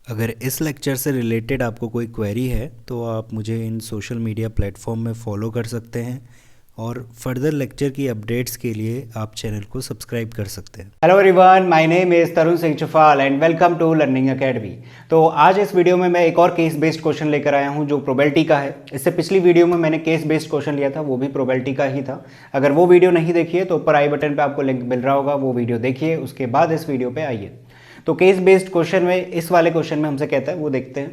अगर इस लेक्चर से रिलेटेड आपको कोई क्वेरी है तो आप मुझे इन सोशल मीडिया प्लेटफॉर्म में फॉलो कर सकते हैं और फर्दर लेक्चर की अपडेट्स के लिए आप चैनल को सब्सक्राइब कर सकते हैं। Hello everyone, my name is Tarun Singh Chuphal and welcome to learning academy. तो आज इस वीडियो में मैं एक और केस बेस्ड क्वेश्चन लेकर आया हूं जो प्रोबेबिलिटी का है। इससे पिछली वीडियो में मैंने केस बेस्ड क्वेश्चन लिया था, वो भी प्रोबेबिलिटी का ही था। अगर वो वीडियो नहीं देखी है तो ऊपर आई बटन पे आपको लिंक मिल रहा होगा, वो वीडियो देखिए, उसके बाद इस वीडियो पे आइए। तो केस बेस्ड क्वेश्चन में इस वाले क्वेश्चन में हमसे कहता है, वो देखते हैं।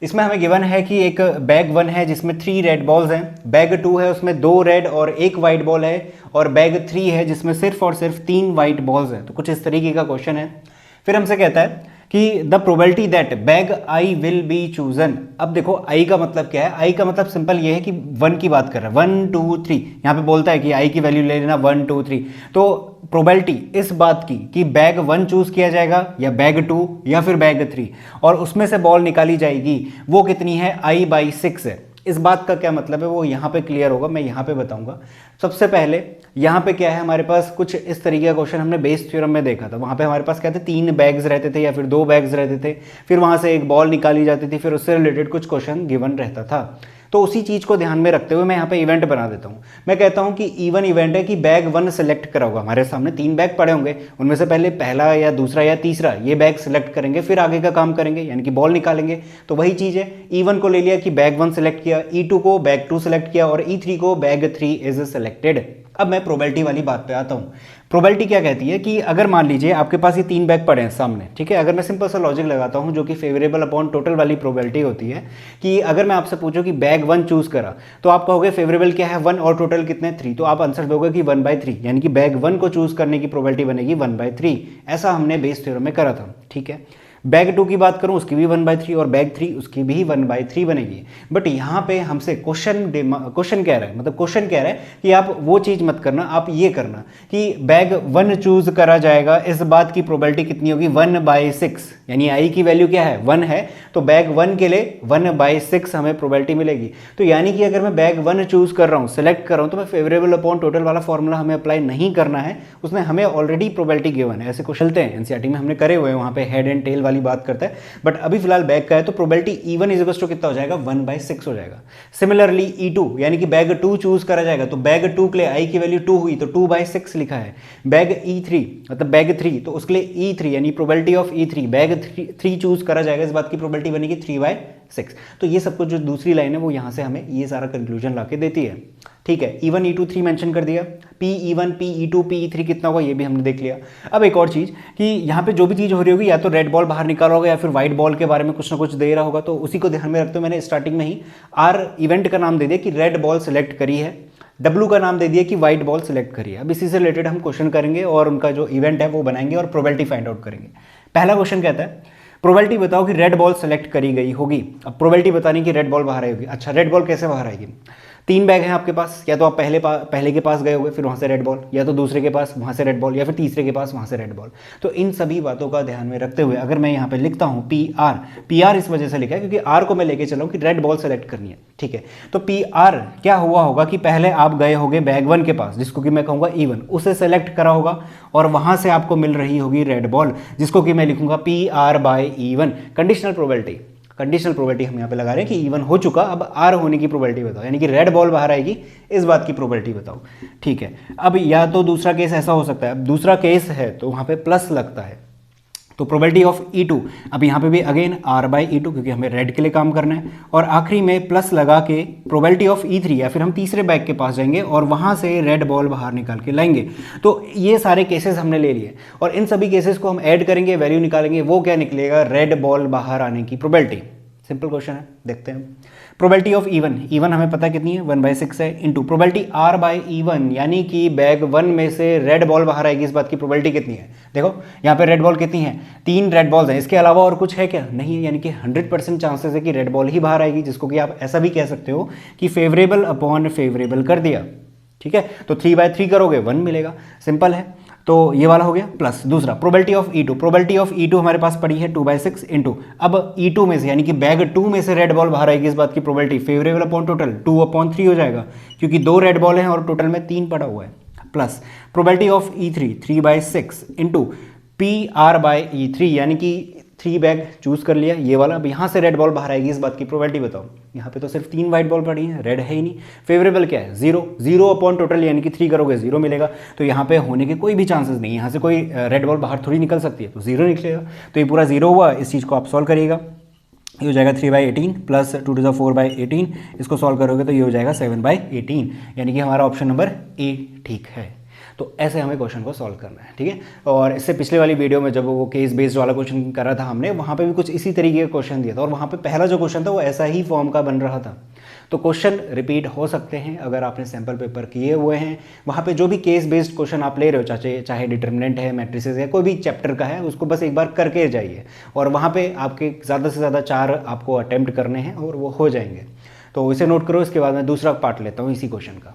इसमें हमें गिवन है कि एक बैग 1 है जिसमें 3 रेड बॉल्स हैं, बैग 2 है उसमें 2 रेड और 1 वाइट बॉल है, और बैग 3 है जिसमें सिर्फ और सिर्फ 3 वाइट बॉल्स हैं। तो कुछ इस तरीके का क्वेश्चन है। फिर हमसे कहता है कि the probability that bag I will be chosen. अब देखो आई का मतलब क्या है, आई का मतलब सिंपल ये है कि 1 की बात कर रहा है, 1 2 3। यहाँ पे बोलता है कि आई की वैल्यू ले लेना 1 2 3। तो प्रोबेबिलिटी इस बात की कि बैग 1 चूज किया जाएगा या बैग 2 या फिर बैग 3 और उसमें से बॉल निकाली जाएगी, वो कितनी है, i/6 है। इस बात का क्या मतलब है वो यहाँ पे क्लियर होगा, मैं यहाँ पे बताऊंगा। सबसे पहले यहाँ पे क्या है, हमारे पास कुछ इस तरीके का क्वेश्चन हमने बेस थ्योरम में देखा था। वहाँ पे हमारे पास क्या थे, 3 बैग्स रहते थे या फिर 2 बैग्स रहते थे, फिर वहाँ से एक बॉल निकाली जाती थी, फिर उससे रिलेटेड कुछ क्वेश्चन गिवन रहता था। तो उसी चीज को ध्यान में रखते हुए मैं यहाँ पे इवेंट बना देता हूँ। मैं कहता हूँ कि इवन इवेंट है कि बैग 1 सेलेक्ट करा होगा। हमारे सामने 3 बैग पड़े होंगे, उनमें से पहले पहला या दूसरा या तीसरा ये बैग सेलेक्ट करेंगे, फिर आगे का काम करेंगे, यानी कि बॉल निकालेंगे। तो वही चीज है, E1 को ले लिया कि बैग 1 सेलेक्ट किया, E2 को बैग 2 सेलेक्ट किया और E3 को बैग 3 इज सेलेक्टेड। अब मैं प्रोबेबिलिटी वाली बात पे आता हूँ। प्रोबेबिलिटी क्या कहती है कि अगर मान लीजिए आपके पास ये 3 बैग पड़े हैं सामने, ठीक है। अगर मैं सिंपल सा लॉजिक लगाता हूँ जो कि फेवरेबल अपॉन टोटल वाली प्रोबेबिलिटी होती है, कि अगर मैं आपसे पूछूं कि बैग 1 चूज करा तो आप कहोगे फेवरेबल क्या है 1 और टोटल कितने 3, तो आप आंसर दोगे कि 1/3, यानी कि बैग 1 को चूज करने की प्रोबेबिलिटी बनेगी 1/3। ऐसा हमने बेस थ्योरम में करा था, ठीक है। बैग 2 की बात करूं उसकी भी 1/3 और बैग 3 उसकी भी 1/3 बनेगी। बट यहाँ पे हमसे क्वेश्चन कह रहा है, मतलब क्वेश्चन कह रहा है कि आप वो चीज मत करना, आप ये करना कि बैग 1 चूज करा जाएगा, इस बात की प्रोबेबिलिटी कितनी होगी 1/6, यानी आई की वैल्यू क्या है 1 है, तो बैग 1 के लिए 1/6 हमें प्रोबेबिलिटी मिलेगी। तो यानी कि अगर मैं बैग 1 चूज कर रहा हूँ, सेलेक्ट कर रहा हूँ, तो मैं फेवरेबल अपॉन टोटल वाला फॉर्मूला हमें अप्लाई नहीं करना है, उसमें हमें ऑलरेडी प्रोबेबिलिटी गिवन है। ऐसे क्वेश्चन हैं एनसीईआरटी में हमने करे हुए हैं, वहाँ पे हेड एंड टेल वाली बात करता है। बट अभी फिलहाल बैग का है, तो प्रोबेबिलिटी E1 कितना हो जाएगा 1/6 हो जाएगा। सिमिलरली E2 यानी कि बैग 2 चूज करा जाएगा, तो बैग 2 के लिए आई की वैल्यू 2 हुई तो 2/6 लिखा है। बैग E3 मतलब बैग 3, तो उसके लिए E3 यानी probability of E3 bag 3 choose करा जाएगा, इस बात की प्रोबेबिलिटी बनेगी 3/6। तो ये सब कुछ जो दूसरी लाइन है वो यहाँ से हमें ये सारा कंक्लूजन लाके देती है, ठीक है। E1 E2 3 मेंशन कर दिया, PE1 PE2 PE3 कितना होगा ये भी हमने देख लिया। अब एक और चीज कि यहाँ पे जो भी चीज हो रही होगी, या तो रेड बॉल बाहर निकाला होगा या फिर व्हाइट बॉल के बारे में कुछ ना कुछ दे रहा होगा, तो उसी को ध्यान में रखते हुए मैंने स्टार्टिंग में ही आर इवेंट का नाम दे दिया कि रेड बॉल सेलेक्ट करी है, डब्लू का नाम दे दिया कि व्हाइट बॉल सेलेक्ट करी है। अब इसी से रिलेटेड हम क्वेश्चन करेंगे और उनका जो इवेंट है वो बनाएंगे और प्रोबेबिलिटी फाइंड आउट करेंगे। पहला क्वेश्शन कहता है प्रोबेबिलिटी बताओ कि रेड बॉल सेलेक्ट करी गई होगी। अब प्रोबेबिलिटी बतानी कि रेड बॉल बाहर आएगी। अच्छा, रेड बॉल कैसे बाहर आएगी, 3 बैग हैं आपके पास, या तो आप पहले के पास गए होंगे फिर वहां से रेड बॉल, या तो दूसरे के पास वहां से रेड बॉल, या फिर तीसरे के पास वहां से रेड बॉल। तो इन सभी बातों का ध्यान में रखते हुए अगर मैं यहाँ पे लिखता हूँ PR इस वजह से लिखा है क्योंकि आर को मैं लेके चला हूँ कि रेड बॉल सेलेक्ट करनी है, ठीक है। तो PR क्या हुआ होगा कि पहले आप गए होंगे बैग 1 के पास, जिसको कि मैं कहूंगा E1, उसे सेलेक्ट करा होगा और वहां से आपको मिल रही होगी रेड बॉल, जिसको कि मैं लिखूंगा PR/E1। कंडीशनल प्रोबेबिलिटी हम यहाँ पे लगा रहे हैं कि E1 हो चुका, अब R होने की प्रोबेबिलिटी बताओ, यानी कि रेड बॉल बाहर आएगी, इस बात की प्रोबेबिलिटी बताओ, ठीक है। अब या तो दूसरा केस ऐसा हो सकता है, अब दूसरा केस है तो वहाँ पे प्लस लगता है, तो प्रोबेबिलिटी ऑफ E2, अब यहाँ पे भी अगेन R/E2 क्योंकि हमें रेड के लिए काम करना है, और आखिरी में प्लस लगा के प्रोबेबिलिटी ऑफ E3, या फिर हम तीसरे बैग के पास जाएंगे और वहाँ से रेड बॉल बाहर निकाल के लाएंगे। तो ये सारे केसेस हमने ले लिए और इन सभी केसेस को हम ऐड करेंगे, वैल्यू निकालेंगे, वो क्या निकलेगा, रेड बॉल बाहर आने की प्रोबेबिलिटी। सिंपल क्वेश्चन है, देखते हैं। प्रोबेबिलिटी ऑफ E1 हमें पता कितनी है 1/6 है, इंटू प्रोबेबिलिटी R/E1 यानी कि बैग 1 में से रेड बॉल बाहर आएगी, इस बात की प्रोबेबिलिटी कितनी है। देखो यहाँ पे रेड बॉल कितनी है, 3 रेड बॉल्स हैं, इसके अलावा और कुछ है क्या, नहीं है, यानी कि 100% चांसेस है कि रेड बॉल ही बाहर आएगी, जिसको कि आप ऐसा भी कह सकते हो कि फेवरेबल अपॉन फेवरेबल कर दिया, ठीक है। तो 3/3 करोगे 1 मिलेगा, सिंपल है। तो ये वाला हो गया। प्लस दूसरा प्रोबेबिलिटी ऑफ E2 हमारे पास पड़ी है 2/6 इंटू, अब E2 में से यानी कि बैग 2 में से रेड बॉल बाहर आएगी, इस बात की प्रोबेबिलिटी फेवरेबल अपॉन टोटल 2/3 हो जाएगा, क्योंकि 2 रेड बॉल हैं और टोटल में 3 पड़ा हुआ है। Plus probability of E3 3/6 into PR/E3 यानी कि 3 बैग चूज कर लिया ये वाला। अब यहाँ से रेड बॉल बाहर आएगी, इस बात की प्रोबेबिलिटी बताओ। यहाँ पे तो सिर्फ 3 वाइट बॉल पड़ी है, रेड है ही नहीं। फेवरेबल क्या है? 0, 0 अपॉन टोटल, यानी कि 3 करोगे 0 मिलेगा। तो यहाँ पे होने के कोई भी चांसेस नहीं है, यहाँ से कोई रेड बॉल बाहर थोड़ी निकल सकती है, तो 0 निकलेगा। तो ये पूरा 0 हुआ। इस चीज़ को आप सॉल्व करिएगा, ये हो जाएगा 3/18 प्लस 2 to the 4/18। इसको सॉल्व करोगे तो ये हो जाएगा 7/18, यानी कि हमारा ऑप्शन नंबर ए ठीक है। तो ऐसे हमें क्वेश्चन को सॉल्व करना है, ठीक है। और इससे पिछले वाली वीडियो में जब वो केस बेस्ड वाला क्वेश्चन करा था हमने, वहाँ पे भी कुछ इसी तरीके का क्वेश्चन दिया था, और वहाँ पे पहला जो क्वेश्चन था वो ऐसा ही फॉर्म का बन रहा था। तो क्वेश्चन रिपीट हो सकते हैं अगर आपने सैम्पल पेपर किए हुए हैं। वहाँ पे जो भी केस बेस्ड क्वेश्चन आप ले रहे हो, चाहे डिटर्मिनेंट है, मैट्रिसेस है, कोई भी चैप्टर का है, उसको बस एक बार करके जाइए। और वहाँ पे आपके ज़्यादा से ज़्यादा 4 आपको अटैम्प्ट करने हैं और वो हो जाएंगे। तो इसे नोट करो। इसके बाद मैं दूसरा पार्ट लेता हूँ इसी क्वेश्चन का।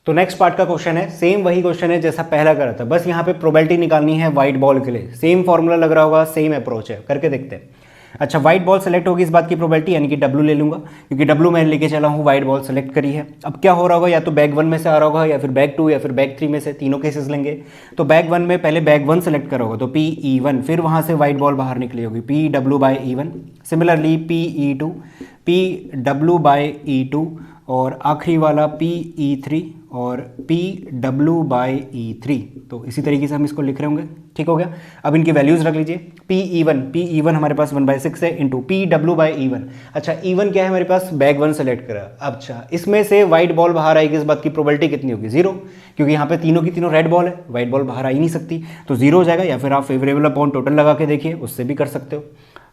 तो नेक्स्ट पार्ट का क्वेश्चन है, सेम वही क्वेश्चन है जैसा पहला करा था, बस यहाँ पे प्रोबेबिलिटी निकालनी है व्हाइट बॉल के लिए। सेम फॉर्मूला लग रहा होगा, सेम अप्रोच है, करके देखते हैं। अच्छा, व्हाइट बॉल सेलेक्ट होगी, इस बात की प्रोबेबिलिटी, यानी कि W ले लूंगा, क्योंकि W मैं लेके चला हूँ, व्हाइट बॉल सेलेक्ट करी है। अब क्या हो रहा होगा, या तो बैग 1 में से आ रहा होगा, या फिर बैग 2, या फिर बैग 3 में से, तीनों केसेस लेंगे। तो बैग 1 में पहले बैग 1 सेलेक्ट करा होगा, तो PE1, फिर वहाँ से व्हाइट बॉल बाहर निकली होगी, PW/E1। सिमिलरली PE2, PW/E2, और आखिरी वाला PE3 और PW/E3। तो इसी तरीके से हम इसको लिख रहे होंगे, ठीक हो गया। अब इनकी वैल्यूज रख लीजिए। PE1 हमारे पास 1/6 है, इंटू PW/E1। अच्छा, E1 क्या है हमारे पास, बैग 1 सेलेक्ट करा। अच्छा, इसमें से व्हाइट बॉल बाहर आएगी, इस बात की प्रोबेबिलिटी कितनी होगी? 0, क्योंकि यहाँ पे तीनों की तीनों रेड बॉल है, व्हाइट बॉल बाहर आ ही नहीं सकती, तो 0 हो जाएगा। या फिर आप फेवरेबल अपॉन टोटल लगा के देखिए, उससे भी कर सकते हो।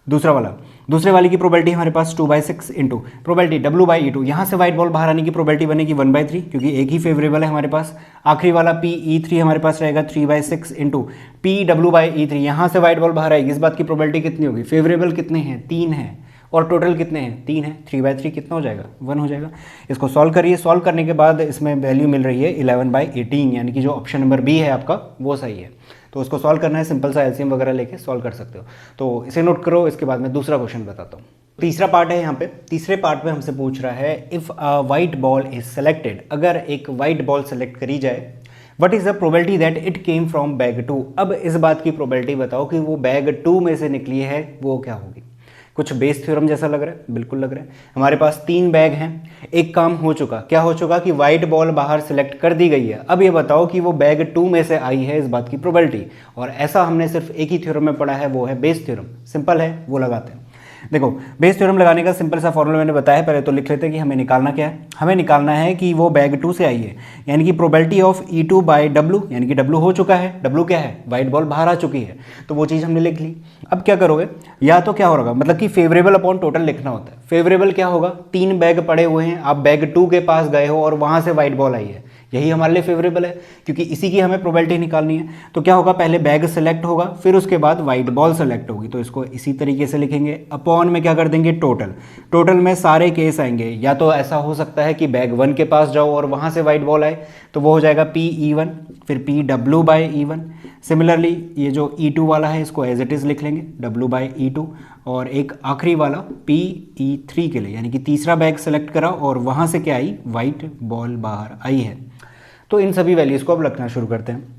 दूसरे वाले की प्रोबेबिलिटी हमारे पास 2/6 इंटू प्रोबेबिलिटी W/E2। यहाँ से व्हाइट बॉल बाहर आने की प्रोबेबिलिटी बनेगी 1/3, क्योंकि एक ही फेवरेबल है हमारे पास। आखिरी वाला PE3 हमारे पास रहेगा 3/6 इंटू PW/E3। यहाँ से व्हाइट बॉल बाहर आएगी, इस बात की प्रोबेबिलिटी कितनी होगी? फेवरेबल कितने हैं? 3 है, और टोटल कितने हैं? 3 है। 3/3 कितना हो जाएगा? 1 हो जाएगा। इसको सॉल्व करिए। सॉल्व करने के बाद इसमें वैल्यू मिल रही है 11/18, यानी कि जो ऑप्शन नंबर बी है आपका वो सही है। तो उसको सॉल्व करना है, सिंपल सा एलसीएम वगैरह लेके सॉल्व कर सकते हो। तो इसे नोट करो, इसके बाद मैं दूसरा क्वेश्चन बताता हूँ। तीसरा पार्ट है यहाँ पे। तीसरे पार्ट में हमसे पूछ रहा है, if a white ball is selected, अगर एक वाइट बॉल सेलेक्ट करी जाए, what is the probability that it came from bag 2। अब इस बात की प्रोबेबिलिटी बताओ कि वो बैग 2 में से निकली है, वो क्या होगी? कुछ बेस थ्योरम जैसा लग रहा है, बिल्कुल लग रहा है। हमारे पास 3 बैग हैं, एक काम हो चुका। क्या हो चुका कि व्हाइट बॉल बाहर सेलेक्ट कर दी गई है। अब ये बताओ कि वो बैग 2 में से आई है, इस बात की प्रोबेबिलिटी। और ऐसा हमने सिर्फ एक ही थ्योरम में पढ़ा है, वो है बेस थ्योरम। सिंपल है, वो लगाते हैं। देखो, बेस थ्योरम लगाने का सिंपल सा फॉर्मूला मैंने बताया, पहले तो लिख लेते हैं कि हमें निकालना क्या है। हमें निकालना है कि वो बैग 2 से आई है, यानी कि प्रोबेबिलिटी ऑफ E2/W, यानी कि W हो चुका है। W क्या है? व्हाइट बॉल बाहर आ चुकी है, तो वो चीज़ हमने लिख ली। अब क्या करोगे, या तो क्या होगा, मतलब कि फेवरेबल अपॉन टोटल लिखना होता है। फेवरेबल क्या होगा? 3 बैग पड़े हुए हैं, आप बैग 2 के पास गए हो और वहाँ से व्हाइट बॉल आई है, यही हमारे लिए फेवरेबल है, क्योंकि इसी की हमें प्रोबेबिलिटी निकालनी है। तो क्या होगा, पहले बैग सेलेक्ट होगा, फिर उसके बाद व्हाइट बॉल सेलेक्ट होगी। तो इसको इसी तरीके से लिखेंगे, अपॉन में क्या कर देंगे, टोटल। टोटल में सारे केस आएंगे, या तो ऐसा हो सकता है कि बैग 1 के पास जाओ और वहाँ से व्हाइट बॉल आए, तो वो हो जाएगा PE1, फिर PW/E1। सिमिलरली ये जो E2 वाला है, इसको एज इट इज़ लिख लेंगे, W/E2। और एक आखिरी वाला PE3 के लिए, यानी कि तीसरा बैग सेलेक्ट करा और वहाँ से क्या आई, व्हाइट बॉल बाहर आई है। तो इन सभी वैल्यूज़ को अब रखना शुरू करते हैं।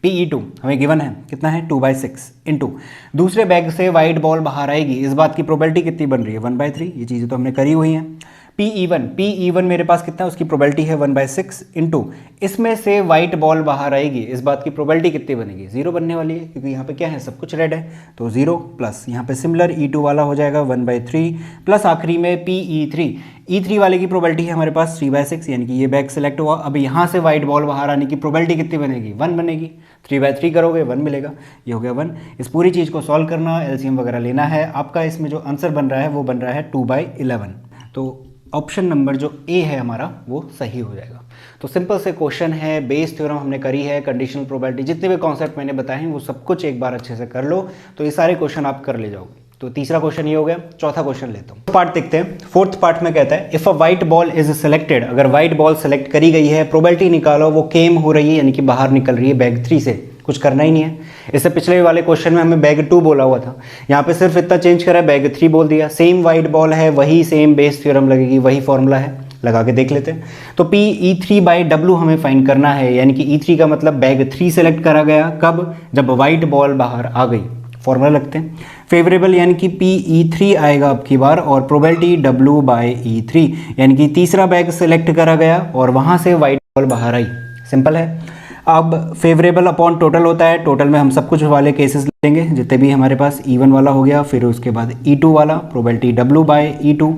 PE2 हमें गिवन है, कितना है, 2/6 इंटू दूसरे बैग से व्हाइट बॉल बाहर आएगी, इस बात की प्रोबेबिलिटी कितनी बन रही है? 1/3। ये चीज़ें तो हमने करी हुई हैं। PE1 मेरे पास कितना है, उसकी प्रोबेबिलिटी है 1/6 इंटू इसमें से व्हाइट बॉल बाहर आएगी, इस बात की प्रोबेबिलिटी कितनी बनेगी? 0 बनने वाली है, क्योंकि यहाँ पे क्या है, सब कुछ रेड है, तो 0 प्लस यहाँ पे सिमिलर E2 वाला हो जाएगा 1/3 प्लस आखिरी में PE3। E3 वाले की प्रोबेबिलिटी है हमारे पास 3/6, यानी कि ये बैग सेलेक्ट हुआ। अब यहाँ से व्हाइट बॉल बाहर आने की प्रोबेबिलिटी कितनी बनेगी? 1 बनेगी। 3/3 करोगे 1 मिलेगा, ये हो गया 1। इस पूरी चीज़ को सॉल्व करना, एलसीएम वगैरह लेना है। आपका इसमें जो आंसर बन रहा है वो बन रहा है 2/11। तो ऑप्शन नंबर जो ए है हमारा वो सही हो जाएगा। तो सिंपल से क्वेश्चन है, बेस थ्योरम हमने करी है, कंडीशनल प्रोबेबिलिटी, जितने भी कॉन्सेप्ट मैंने बताए हैं वो सब कुछ एक बार अच्छे से कर लो, तो ये सारे क्वेश्चन आप कर ले जाओगे। तो तीसरा क्वेश्चन ये हो गया। चौथा क्वेश्चन लेता हूँ, पार्ट देखते हैं। फोर्थ पार्ट में कहता है, if a white ball is selected, अगर व्हाइट बॉल सेलेक्ट करी गई है, प्रोबेबिलिटी निकालो वो केम हो रही है, यानी कि बाहर निकल रही है बैग 3 से। कुछ करना ही नहीं है। इससे पिछले वाले क्वेश्चन में हमें बैग 2 बोला हुआ था, यहाँ पे सिर्फ इतना चेंज करा है, बैग 3 बोल दिया। सेम व्हाइट बॉल है, वही सेम बेस थ्योरम लगेगी, वही फॉर्मूला है, लगा के देख लेते हैं। तो PE3/W हमें फाइंड करना है, यानी कि E3 का मतलब बैग 3 सेलेक्ट करा गया, कब? जब व्हाइट बॉल बाहर आ गई। फॉर्मूला लगते हैं। फेवरेबल यानी कि PE3 आएगा आपकी बार, और प्रोबेबिलिटी W/E3 यानी कि तीसरा बैग सेलेक्ट करा गया और वहाँ से वाइट बॉल बाहर आई। सिंपल है। अब फेवरेबल अपॉन टोटल होता है, टोटल में हम सब कुछ वाले केसेस लेंगे जितने भी हमारे पास, E1 वाला हो गया, फिर उसके बाद E2 वाला प्रोबेबिलिटी W/E2,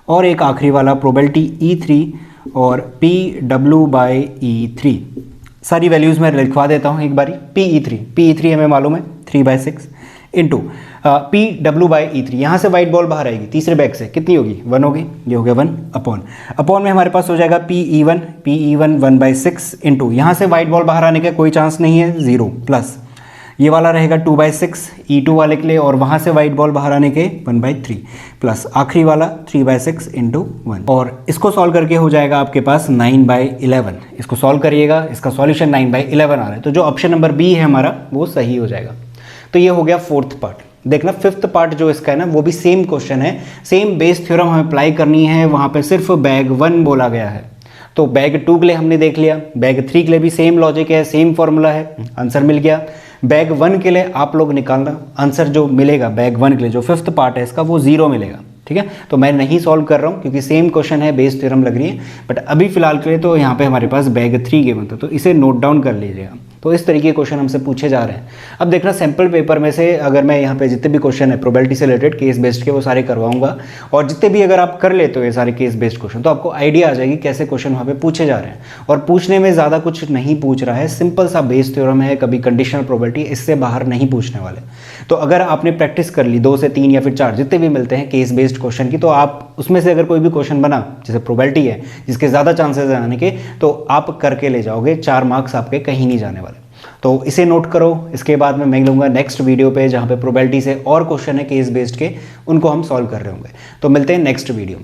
और एक आखिरी वाला प्रोबेबिलिटी E3 और PW/E3। सारी वैल्यूज़ मैं लिखवा देता हूँ एक बारी। PE3 हमें मालूम है 3/6 इंटू PW/E3, यहाँ से वाइट बॉल बाहर आएगी तीसरे बैग से, कितनी होगी 1 होगी, ये हो गया 1 अपॉन में हमारे पास हो जाएगा PE1 1/6 इंटू यहाँ से वाइट बॉल बाहर आने का कोई चांस नहीं है 0, प्लस ये वाला रहेगा 2/6 E2 वाले के लिए, और वहाँ से वाइट बॉल बाहर आने के 1/3, प्लस आखिरी वाला 3/6 इंटू 1, और इसको सॉल्व करके हो जाएगा आपके पास 9/11। इसको सॉल्व करिएगा, इसका सॉल्यूशन 9/11 आ रहा है, तो जो ऑप्शन नंबर बी है हमारा वो सही हो जाएगा। तो ये हो गया फोर्थ पार्ट। देखना फिफ्थ पार्ट जो इसका है ना, वो भी सेम क्वेश्चन है, सेम बेस थ्योरम हमें अप्लाई करनी है। वहाँ पे सिर्फ बैग 1 बोला गया है, तो बैग 2 के लिए हमने देख लिया, बैग 3 के लिए भी सेम लॉजिक है, सेम फॉर्मूला है, आंसर मिल गया। बैग 1 के लिए आप लोग निकालना, आंसर जो मिलेगा बैग 1 के लिए जो फिफ्थ पार्ट है इसका वो 0 मिलेगा। ठीक है, तो मैं नहीं सॉल्व कर रहा हूँ क्योंकि सेम क्वेश्चन है, बेस थ्योरम लग रही है, बट अभी फिलहाल के लिए तो यहाँ पे हमारे पास बैग 3 गिवन था, तो इसे नोट डाउन कर लीजिएगा। तो इस तरीके के क्वेश्चन हमसे पूछे जा रहे हैं। अब देखना सैम्पल पेपर में से अगर मैं यहाँ पे जितने भी क्वेश्चन है प्रोबेबिलिटी से रिलेटेड केस बेस्ड के वो सारे करवाऊंगा, और जितने भी अगर आप कर लेते हो ये सारे केस बेस्ड क्वेश्चन तो आपको आइडिया आ जाएगी कैसे क्वेश्चन वहाँ पे पूछे जा रहे हैं। और पूछने में ज़्यादा कुछ नहीं पूछ रहा है, सिंपल सा बेस थ्योरम है, कभी कंडीशनल प्रोबेबिलिटी, इससे बाहर नहीं पूछने वाले। तो अगर आपने प्रैक्टिस कर ली 2 से 3 या फिर 4 जितने भी मिलते हैं केस बेस्ड क्वेश्चन की, तो आप उसमें से अगर कोई भी क्वेश्चन बना जैसे प्रोबेबिलिटी है जिसके ज़्यादा चांसेस है आने के, तो आप करके ले जाओगे, 4 मार्क्स आपके कहीं नहीं जाने वाले। तो इसे नोट करो। इसके बाद में मैं मिलूंगा नेक्स्ट वीडियो पे जहाँ पे प्रोबेबिलिटी से और क्वेश्चन है केस बेस्ड के, उनको हम सॉल्व कर रहे होंगे। तो मिलते हैं नेक्स्ट वीडियो में।